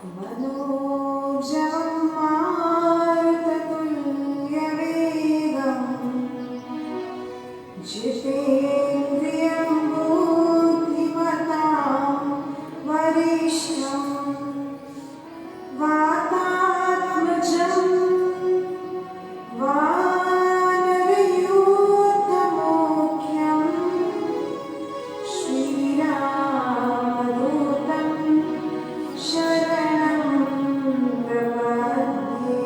मनोजवं मारुततुल्यवेगं जितेन्द्रियं बुद्धिमतां वरिष्ठं वातात्मजं वानरयूथमुख्यं श्रीरामदूतं शरणं प्रपद्ये।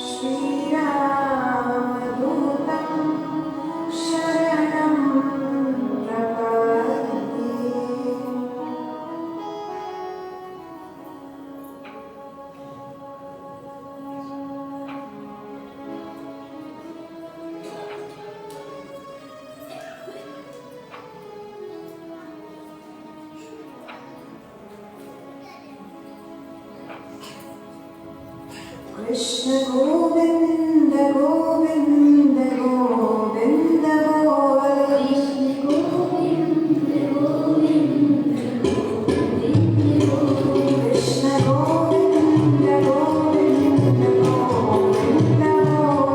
श्रीरामदूतं शरणं प्रपद्ये। कृष्ण गोविंद गोविंद गोविंद बोल कृष्ण गोविंद गोविंद गोविंद बोल कृष्ण गोविंद गोपाल नारायण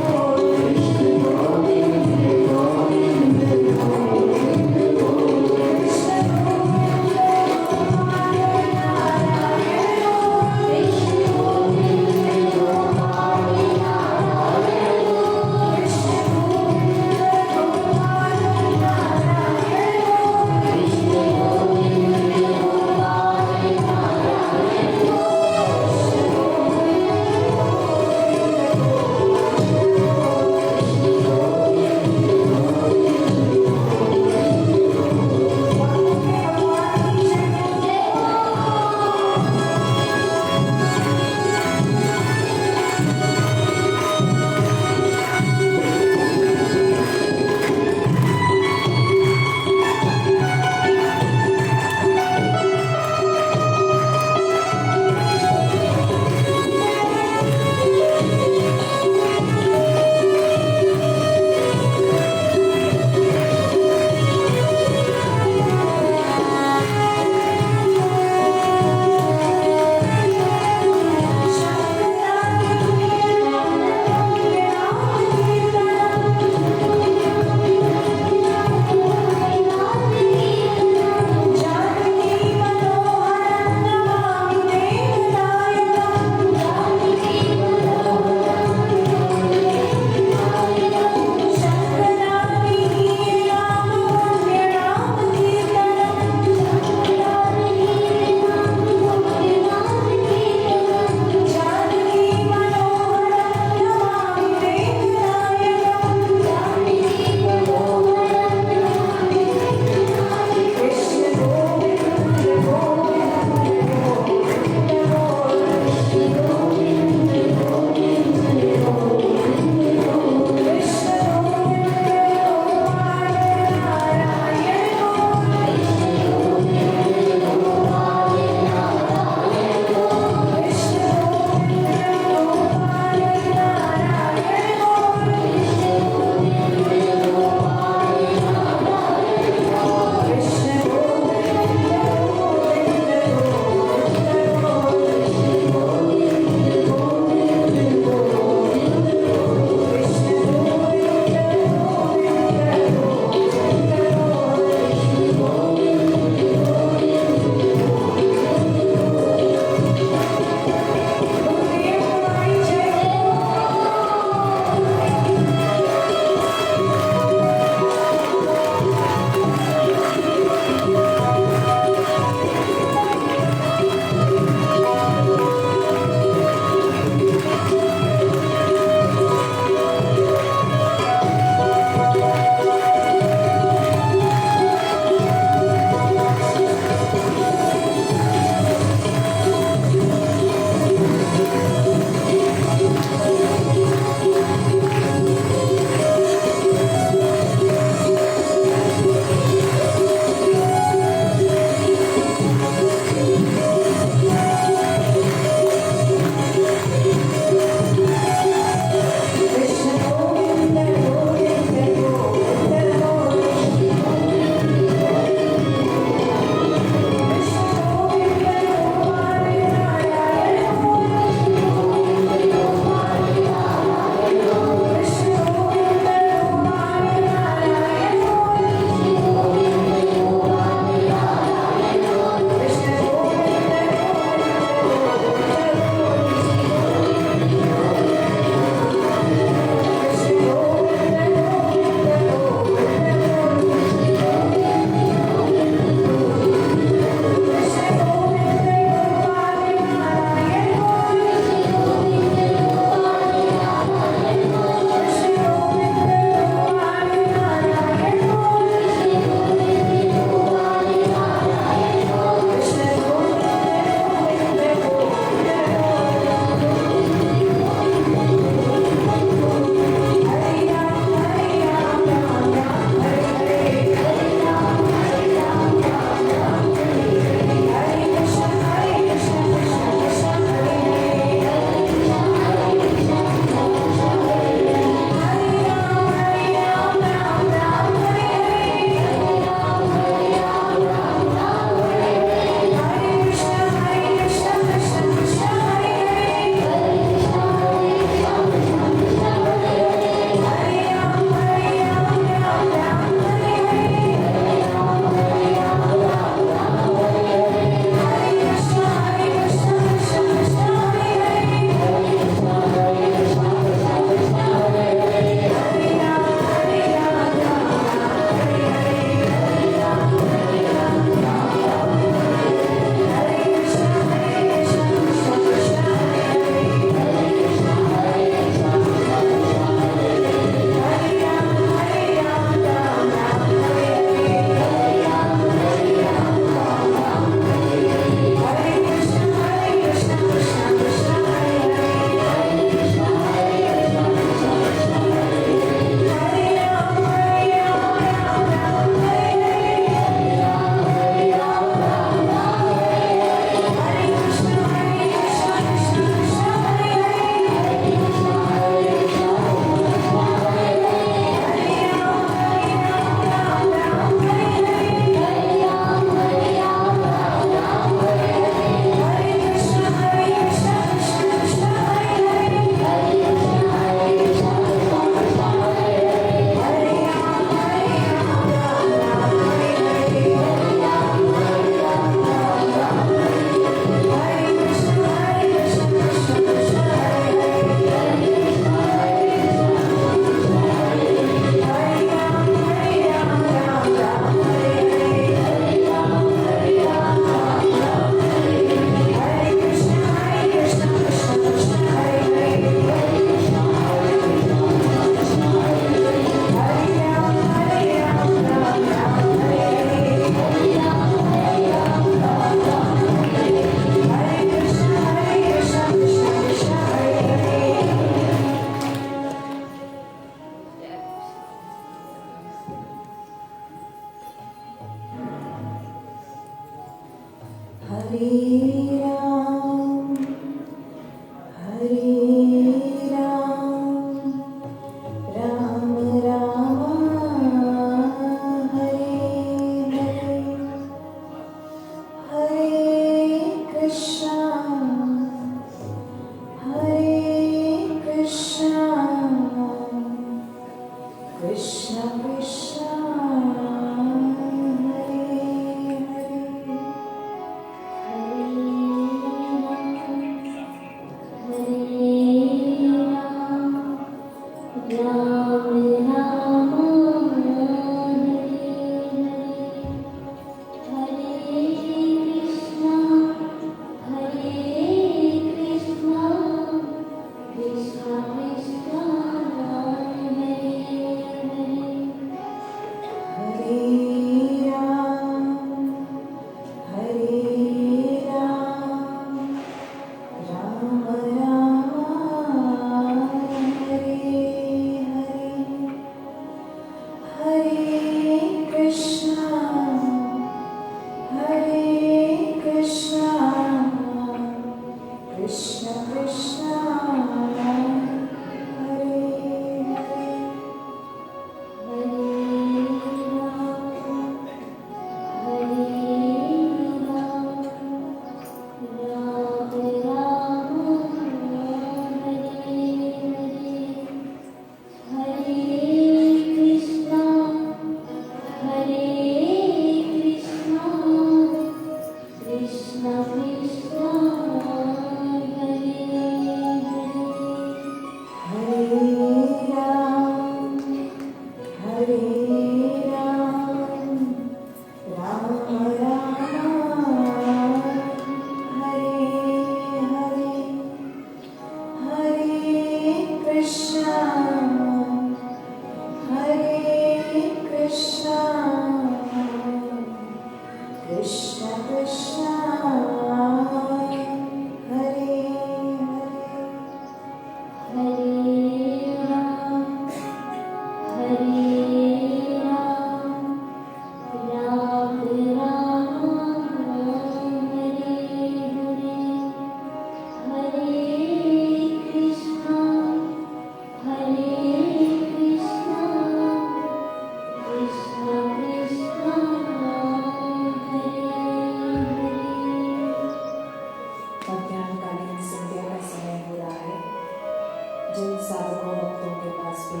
जिन साधकों भक्तों के पास भी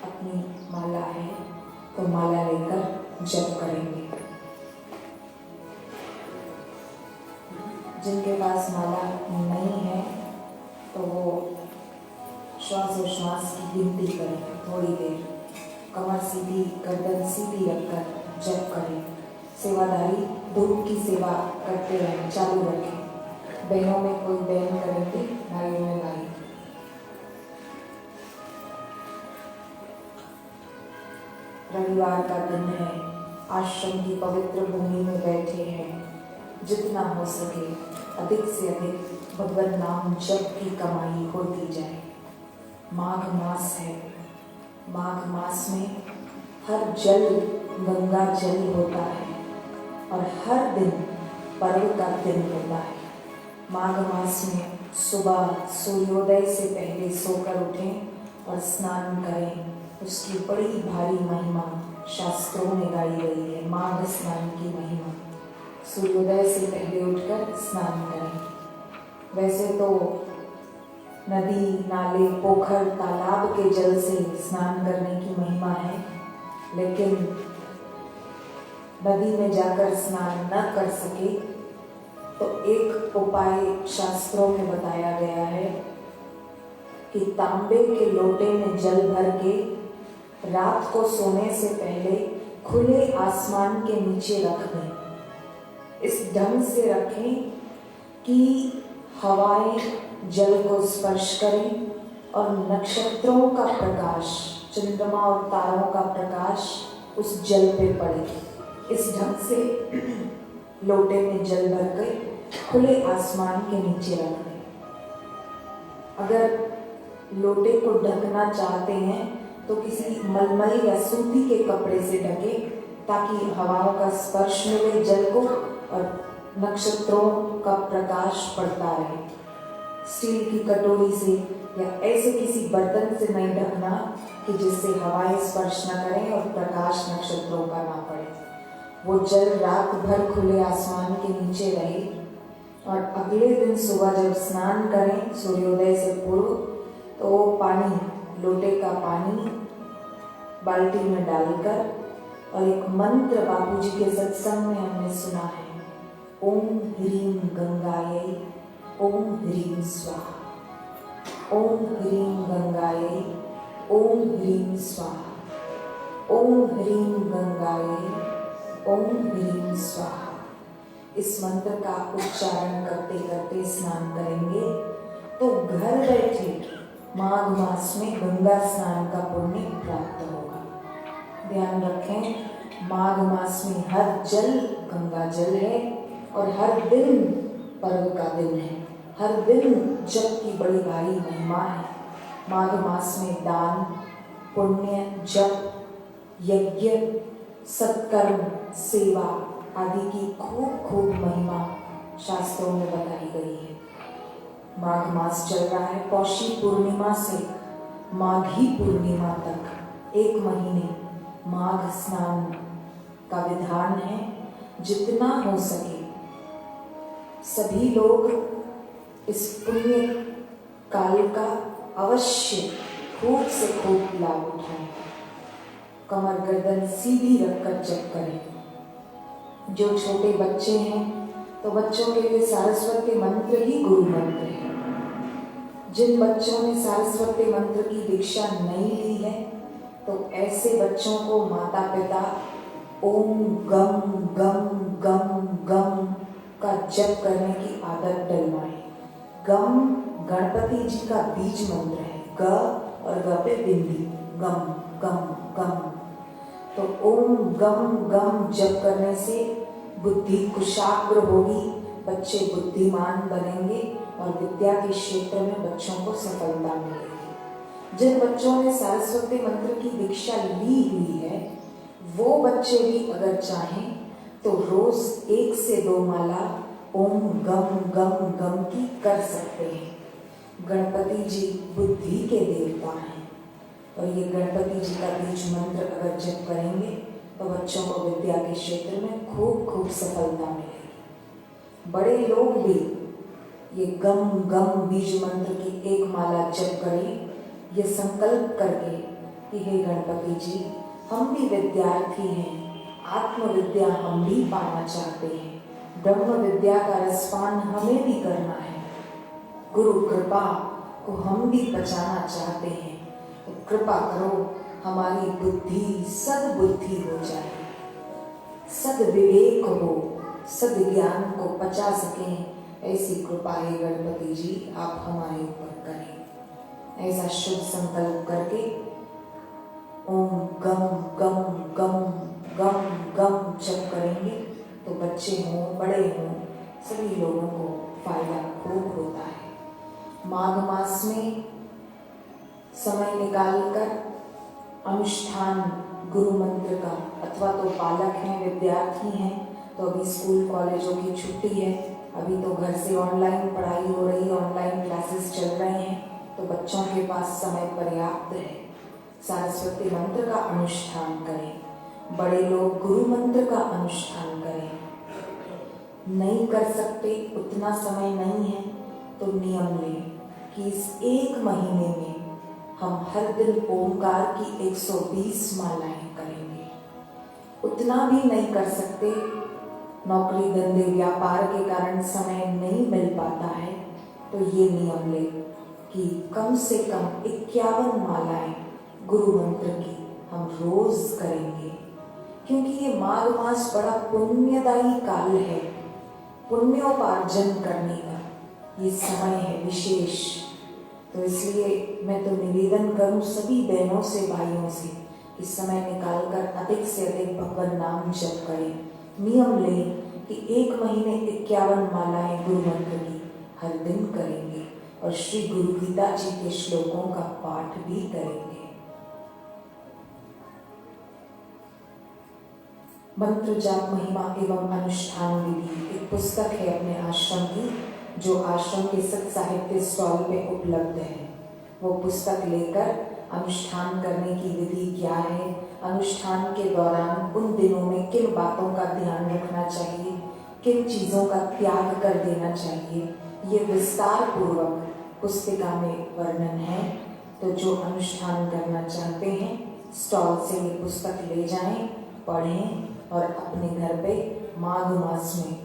अपनी माला है तो माला लेकर जप करेंगे। जिनके पास माला नहीं है तो वो श्वासोश्वास की गिनती करें, थोड़ी देर कमर सीधी, गर्दन सीधी रखकर जप करें। सेवादारी धूप की सेवा करते रहें, चालू रखें। बहनों में कोई बहन करेंगे, भाइयों में भाई। रविवार का दिन है, आश्रम की पवित्र भूमि में बैठे हैं। जितना हो सके अधिक से अधिक भगवत नाम जप की कमाई होती जाए। माघ मास है, माघ मास में हर जल गंगा जल होता है और हर दिन पर्व का दिन होता है। माघ मास में सुबह सूर्योदय से पहले सोकर उठें और स्नान करें। उसकी बड़ी भारी महिमा शास्त्रों में गाई गई है। माघ स्नान की महिमा, सूर्योदय से पहले उठकर स्नान करें। वैसे तो नदी, नाले, पोखर, तालाब के जल से स्नान करने की महिमा है, लेकिन नदी में जाकर स्नान न कर सके तो एक उपाय शास्त्रों में बताया गया है कि तांबे के लोटे में जल भर के रात को सोने से पहले खुले आसमान के नीचे रख दें। इस ढंग से रखें कि हवाएं जल को स्पर्श करें और नक्षत्रों का प्रकाश, चंद्रमा और तारों का प्रकाश उस जल पे पड़े। इस ढंग से लोटे में जल भर कर खुले आसमान के नीचे रख दें। अगर लोटे को ढकना चाहते हैं तो किसी मलमल या सूती के कपड़े से ढके ताकि हवाओं का स्पर्श मिले जल को और नक्षत्रों का प्रकाश पड़ता रहे। स्टील की कटोरी से या ऐसे किसी बर्तन से नहीं ढकना कि जिससे हवाएं स्पर्श न करें और प्रकाश नक्षत्रों का ना पड़े। वो जल रात भर खुले आसमान के नीचे रहे और अगले दिन सुबह जब स्नान करें सूर्योदय से पूर्व तो वो पानी, लोटे का पानी बाल्टी में डालकर, और एक मंत्र बापूजी के सत्संग में हमने सुना है, ओम ह्रीं गंगायै ओम ह्रीं स्वाहा, ओम ह्रीं गंगायै ओम ह्रीं स्वाहा, ओम ह्रीं गंगायै ओम ह्रीं स्वाहा। इस मंत्र का उच्चारण करते करते स्नान करेंगे तो घर बैठे माघ मास में गंगा स्नान का पुण्य प्राप्त होगा। ध्यान रखें, माघ मास में हर जल गंगा जल है और हर दिन पर्व का दिन है। हर दिन जप की बड़ी भारी महिमा है। माघ मास में दान, पुण्य, जप, यज्ञ, सत्कर्म, सेवा आदि की खूब खूब महिमा शास्त्रों में बताई गई है। माघ मास चल रहा है, पौषी पूर्णिमा से माघी पूर्णिमा तक 1 महीने माघ स्नान का विधान है। जितना हो सके सभी लोग इस पुण्य काल का अवश्य खूब से खूब लाभ उठाएं। कमर गर्दन सीधी रखकर जप करें। जो छोटे बच्चे हैं तो बच्चों के लिए सरस्वती मंत्र ही गुरु मंत्र है। जिन बच्चों ने सरस्वती मंत्र की दीक्षा नहीं ली है तो ऐसे बच्चों को माता पिता ओम गम गम गम गम का जप करने की आदत डलवाएं। गम गणपति जी का बीज मंत्र है। ग और ग पे बिंदी, गम गम गम। तो ओम गम गम जप करने से बुद्धि कुशाग्र होगी, बच्चे बुद्धिमान बनेंगे और विद्या के क्षेत्र में बच्चों को सफलता मिलेगी। जिन बच्चों ने सरस्वती मंत्र की दीक्षा ली हुई है वो बच्चे भी अगर चाहें तो रोज 1 से 2 माला ओम गम गम गम की कर सकते हैं। गणपति जी बुद्धि के देवता हैं और ये गणपति जी का बीज मंत्र अगर जप करेंगे तो बच्चों को विद्या के क्षेत्र में खूब खूब सफलता मिलेगी। बड़े लोग भी ये गम गम बीज मंत्र की 1 माला जप करें ये संकल्प करके कि हे गणपति जी, हम भी विद्यार्थी हैं, आत्मविद्या हम भी पाना चाहते हैं, ब्रह्म विद्या का रसपान हमें भी करना है, गुरु कृपा को हम भी बचाना चाहते हैं, तो कृपा करो हमारी बुद्धि सद्बुद्धि हो जाए, सद्विवेक हो, सद्ज्ञान को पचा सकें, ऐसी कृपा है गणपति जी आप हमारे ऊपर करें। ऐसा शुभ संकल्प करके ओम गम गम गम गम गम जप करेंगे तो बच्चे हों बड़े हों सभी लोगों को फायदा खूब होता है। माघ मास में समय निकालकर अनुष्ठान गुरु मंत्र का, अथवा तो बालक हैं विद्यार्थी हैं तो अभी स्कूल कॉलेजों की छुट्टी है, अभी तो घर से ऑनलाइन पढ़ाई हो रही है, ऑनलाइन क्लासेस चल रहे हैं, तो बच्चों के पास समय पर्याप्त है, सरस्वती मंत्र का अनुष्ठान करें, बड़े लोग गुरु मंत्र का अनुष्ठान करें। नहीं कर सकते, उतना समय नहीं है तो नियम लें कि इस एक महीने में हम हर दिन ओमकार की 120 मालाएं करेंगे। उतना भी नहीं कर सकते, नौकरी धंधे व्यापार के कारण समय नहीं मिल पाता है, तो ये नियम ले कि कम से कम 51 मालाएं गुरु मंत्र की हम रोज करेंगे, क्योंकि ये माघ मास बड़ा पुण्यदायी काल है, पुण्योपार्जन करने का ये समय है विशेष। तो इसलिए मैं तो निवेदन करूं सभी बहनों से भाइयों से कि समय निकालकर अधिक से अधिक भगवान नाम जप करें, नियम लें कि एक महीने 51 मालाएं गुरु मंत्र की हर दिन करेंगे और श्री गुरु गीता जी के श्लोकों का पाठ भी करेंगे। मंत्र जाप महिमा एवं अनुष्ठान विधि एक पुस्तक है अपने आश्रम की, जो आश्रम के सत साहित्य स्टॉल में उपलब्ध है। वो पुस्तक लेकर अनुष्ठान करने की विधि क्या है, अनुष्ठान के दौरान उन दिनों में किन बातों का ध्यान रखना चाहिए, किन चीज़ों का त्याग कर देना चाहिए, ये विस्तार पूर्वक पुस्तिका में वर्णन है। तो जो अनुष्ठान करना चाहते हैं स्टॉल से ये पुस्तक ले जाएं, पढ़ें और अपने घर पे माघ मास में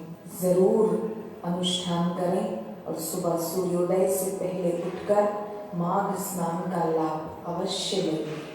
ज़रूर अनुष्ठान करें और सुबह सूर्योदय से पहले उठकर माघ स्नान का लाभ अवश्य लें।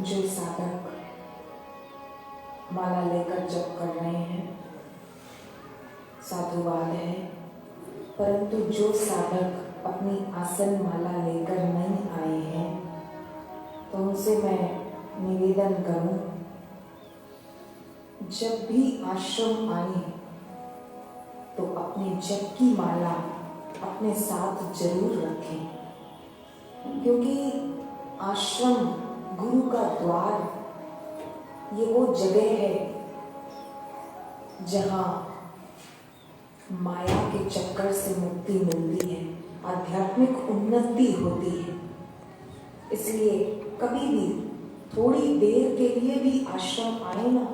जो साधक माला लेकर जप कर रहे हैं साधुवाद है, परंतु जो साधक अपनी आसन माला लेकर नहीं आए हैं तो उनसे मैं निवेदन करूं, जब भी आश्रम आए तो अपने जप की माला अपने साथ जरूर रखें, क्योंकि आश्रम गुरु का द्वार, ये वो जगह है जहाँ माया के चक्कर से मुक्ति मिलती है, आध्यात्मिक उन्नति होती है। इसलिए कभी भी थोड़ी देर के लिए भी आश्रम आए ना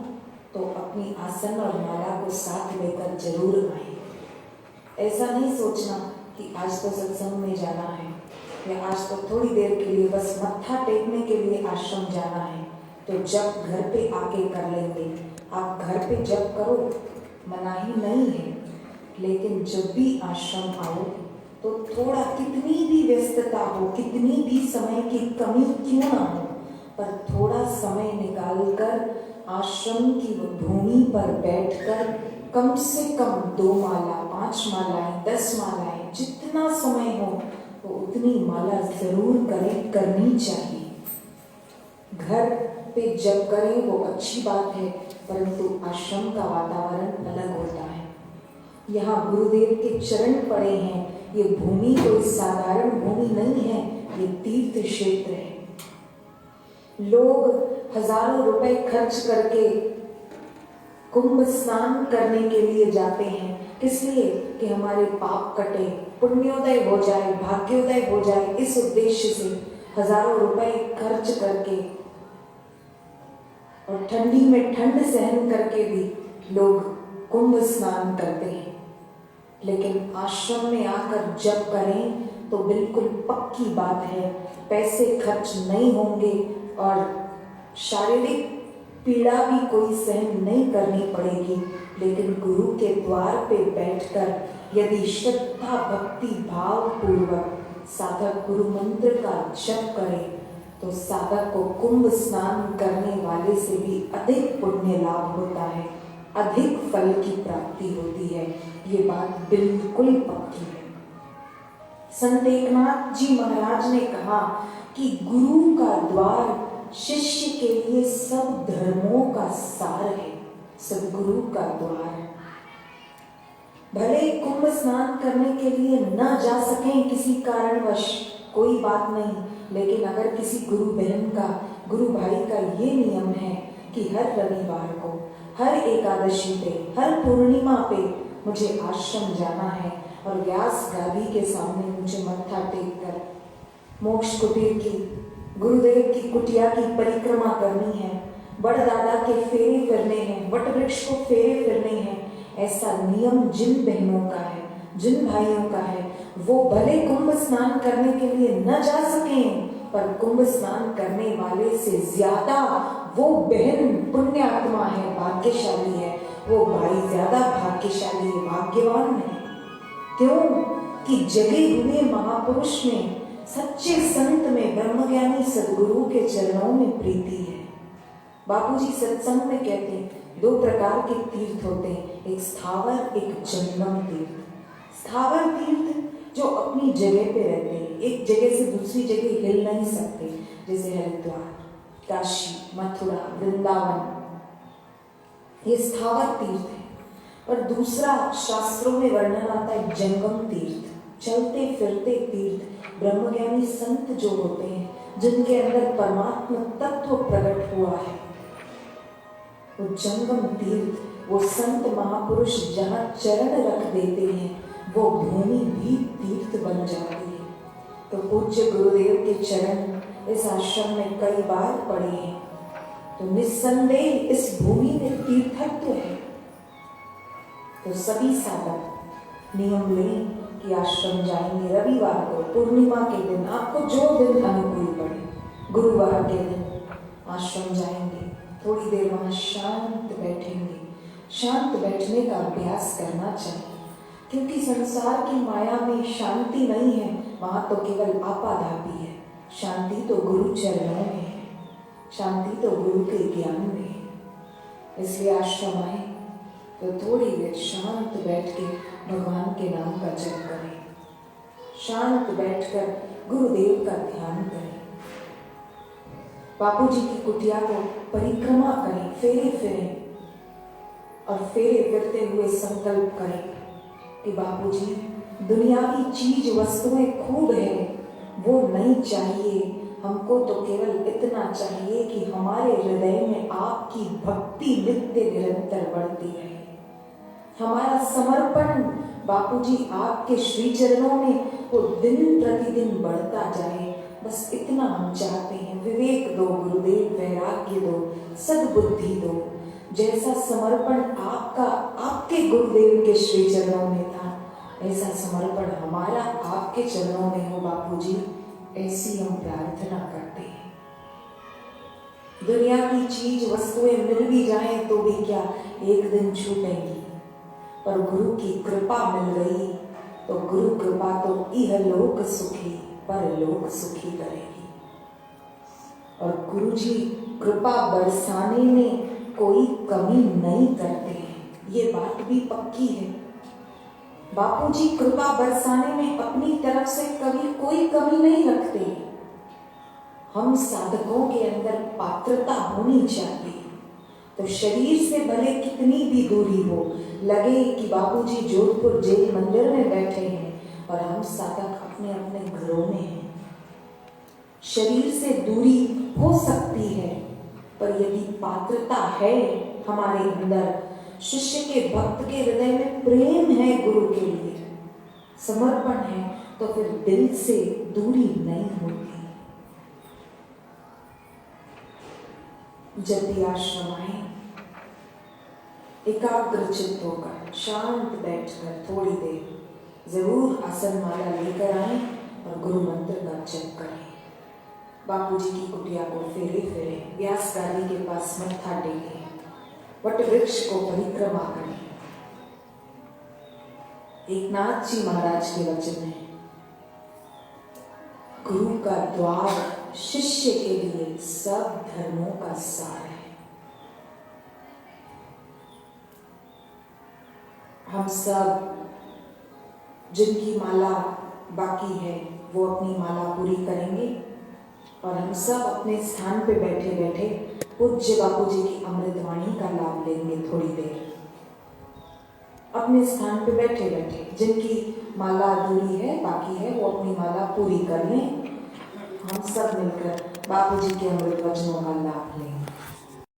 तो अपनी आसन और माला को साथ लेकर जरूर आए। ऐसा नहीं सोचना कि आज तो सत्संग में जाना है या आज तो थोड़ी देर के लिए बस मत्था टेकने के लिए आश्रम जाना है तो जब घर पे आके कर लेंगे। आप घर पे जब करो, मनाही नहीं है, लेकिन जब भी आश्रम आओ तो थोड़ा, कितनी भी व्यस्तता हो, कितनी भी समय की कमी क्यों ना हो, पर थोड़ा समय निकालकर आश्रम की भूमि पर बैठकर कम से कम 2 माला, 5 मालाएं, 10 मालाएं, जितना समय हो तो उतनी माला जरूर करनी चाहिए। घर पे जब करें वो अच्छी बात है, परंतु आश्रम का वातावरण अलग होता है। यहाँ गुरुदेव के चरण पड़े हैं, ये भूमि कोई साधारण भूमि नहीं है, ये तीर्थ क्षेत्र है। लोग हजारों रुपए खर्च करके कुंभ स्नान करने के लिए जाते हैं, किस लिए? कि हमारे पाप कटे, पुण्योदय हो जाए, भाग्योदय हो जाए। इस उद्देश्य से हजारों रुपए खर्च करके और ठंडी में ठंड सहन करके भी लोग कुंभ स्नान करते हैं। लेकिन आश्रम में आकर जब करें तो बिल्कुल पक्की बात है, पैसे खर्च नहीं होंगे और शारीरिक पीड़ा भी कोई सहन नहीं करनी पड़ेगी। लेकिन गुरु के द्वार पे बैठकर यदि श्रद्धा भक्ति भाव पूर्वक साधक गुरु मंत्र का जप करे तो साधक को कुंभ स्नान करने वाले से भी अधिक पुण्य लाभ होता है, अधिक फल की प्राप्ति होती है। ये बात बिल्कुल पक्की है। संत एकनाथ जी महाराज ने कहा कि गुरु का द्वार शिष्य के लिए सब धर्मों का सार है, सदगुरु का द्वार। भले कुंभ स्नान करने के लिए न जा सकें किसी कारणवश, कोई बात नहीं, लेकिन अगर किसी गुरु बहन का, गुरु भाई का ये नियम है कि हर रविवार को, हर एकादशी पे, हर पूर्णिमा पे मुझे आश्रम जाना है और व्यास गादी के सामने मुझे मत्था टेक कर मोक्ष कुटीर की, गुरुदेव की कुटिया की परिक्रमा करनी है, बड़दादा के फेरे फिरने हैं, वट वृक्ष को फेरे फिरने हैं, ऐसा नियम जिन बहनों का है, जिन भाइयों का है, वो भले कुंभ स्नान करने के लिए न जा सकें, पर कुंभ स्नान करने वाले से ज्यादा वो बहन पुण्यात्मा है, भाग्यशाली है, वो भाई ज्यादा भाग्यशाली है, भाग्यवान है। क्यों? कि जगे हुए महापुरुष में, सच्चे संत में, ब्रह्मज्ञानी सदगुरु के चरणों में प्रीति है। बापूजी सत्संग में कहते हैं 2 प्रकार के तीर्थ होते हैं, एक स्थावर, एक जंगम तीर्थ। स्थावर तीर्थ जो अपनी जगह पे रहते हैं, एक जगह से दूसरी जगह हिल नहीं सकते, जैसे हरिद्वार, काशी, मथुरा, वृंदावन, ये स्थावर तीर्थ है। और दूसरा शास्त्रों में वर्णन आता है जंगम तीर्थ, चलते फिरते तीर्थ, ब्रह्मज्ञानी संत जो होते हैं, जिनके अंदर परमात्मा तत्व प्रकट हुआ है, वो जंगम तीर्थ, वो संत महापुरुष जहाँ चरण रख देते हैं वो भूमि भी तीर्थ बन जाती है। तो पूज्य गुरुदेव के चरण इस आश्रम में कई बार पड़े हैं, तो निस्संदेह इस भूमि में तीर्थत्व है। तो सभी साधक नियम लें कि आश्रम जाएंगे रविवार को, पूर्णिमा के दिन, आपको जो दिन अनुकूल पड़े, गुरुवार के दिन आश्रम जाएंगे, थोड़ी देर वहाँ शांत बैठेंगे। शांत बैठने का अभ्यास करना चाहिए, क्योंकि संसार की माया में शांति नहीं है, वहाँ तो केवल आपाधापी है। शांति तो गुरु चरणों में है। शांति तो गुरु के ज्ञान में है। इसलिए आश्रम आए तो थोड़ी देर शांत बैठ के भगवान के नाम का जप करें, शांत बैठकर गुरुदेव का ध्यान करें, बापूजी की कुटिया को परिक्रमा करें, फेरे फिरें और फेरे फिरते हुए संकल्प करें कि बापूजी दुनियावी चीज वस्तुएं खूब है, वो नहीं चाहिए हमको, तो केवल इतना चाहिए कि हमारे हृदय में आपकी भक्ति नित्य निरंतर बढ़ती रहे, हमारा समर्पण बापूजी आपके श्री चरणों में वो दिन प्रतिदिन बढ़ता जाए। बस इतना हम चाहते हैं। विवेक दो गुरुदेव, वैराग्य दो, सद्बुद्धि दो। जैसा समर्पण आपका आपके गुरुदेव के श्री चरणों में था, ऐसा समर्पण हमारा आपके चरणों में हो बापूजी, ऐसी हम प्रार्थना करते हैं। दुनिया की चीज वस्तुएं मिल भी जाएं तो भी क्या एक दिन छूटेंगी, पर गुरु की कृपा मिल गई तो गुरु कृपा तो इहलोक सुखी परलोक सुखी करेगी। और गुरु जी कृपा बरसाने में कोई कमी नहीं करते हैं, ये बात भी पक्की है। बापूजी कृपा बरसाने में अपनी तरफ से कभी कोई कमी नहीं रखते। हम साधकों के अंदर पात्रता होनी चाहिए। तो शरीर से भले कितनी भी दूरी हो, लगे कि बापूजी जोधपुर जेल मंदिर में बैठे हैं और हम साधक अपने अपने घरों में हैं। शरीर से दूरी हो सकती है, पर यदि पात्रता है हमारे अंदर, शिष्य के भक्त के हृदय में प्रेम है गुरु के लिए, समर्पण है, तो फिर दिल से दूरी नहीं होती। जब भी आश्रम आए, एकाग्र चित्त होकर शांत बैठकर थोड़ी देर जरूर आसन माला लेकर आए और गुरु मंत्र का जप करें। बापूजी की कुटिया को फेरे फेरे, व्यास गादी के पास मत्था टेकें, वट वृक्ष को परिक्रमा करें। एकनाथ जी महाराज के वचन है, गुरु का द्वार शिष्य के लिए सब धर्मों का सार है। हम सब जिनकी माला बाकी है वो अपनी माला पूरी करेंगे और हम सब अपने स्थान पे बैठे बैठे पूज्य बापूजी की अमृतवाणी का लाभ लेंगे। थोड़ी देर अपने स्थान पे बैठे बैठे जिनकी माला अधूरी है, बाकी है, वो अपनी माला पूरी कर लें। हम सब मिलकर बापूजी के अमृत वचनों का लाभ लेंगे।